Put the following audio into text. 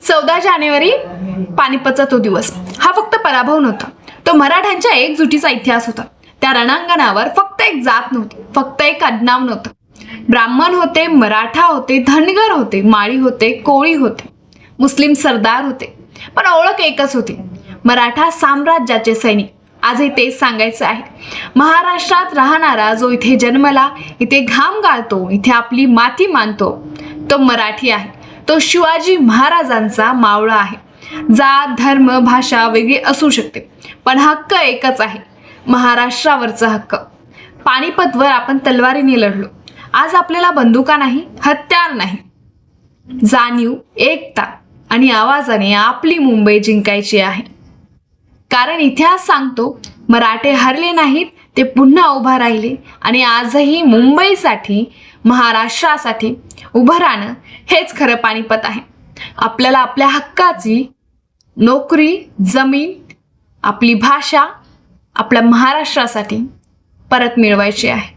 14 जानेवारी पानिपतचा तो दिवस. हा फक्त पराभव नव्हता, तो मराठ्यांच्या एकजुटीचा इतिहास होता. त्या रणांगणावर फक्त एक जात नव्हती, फक्त एक आडनाव नव्हतं. ब्राह्मण होते, मराठा होते, धनगर होते, माळी होते, कोळी होते, मुस्लिम सरदार होते, पण ओळख एकच होती, मराठा साम्राज्याचे सैनिक. आजही तेच सांगायचं आहे. महाराष्ट्रात राहणारा जो इथे जन्मला, इथे घाम गाळतो, इथे आपली माती मानतो, तो मराठी आहे. तो शिवाजी महाराजांचा मावळा आहे. जात, धर्म, भाषा वेगळी असू शकते, पण हक्क एकच आहे, महाराष्ट्रावरचा हक्क. पानिपतवर आपण तलवारीने लढलो. आज आपल्याला बंदुका नाही, हत्यार नाही, जाणीव, एकता आणि आवाजाने आपली मुंबई जिंकायची आहे. कारण इतिहास सांगतो, मराठे हरले नाहीत, ते पुन्हा उभा राहिले. आणि आजही मुंबईसाठी, महाराष्ट्रासाठी उभं राहणं हेच खरं पानिपत आहे. आपल्याला आपल्या हक्काची नोकरी, जमीन, आपली भाषा, आपल्या महाराष्ट्रासाठी परत मिळवायची आहे.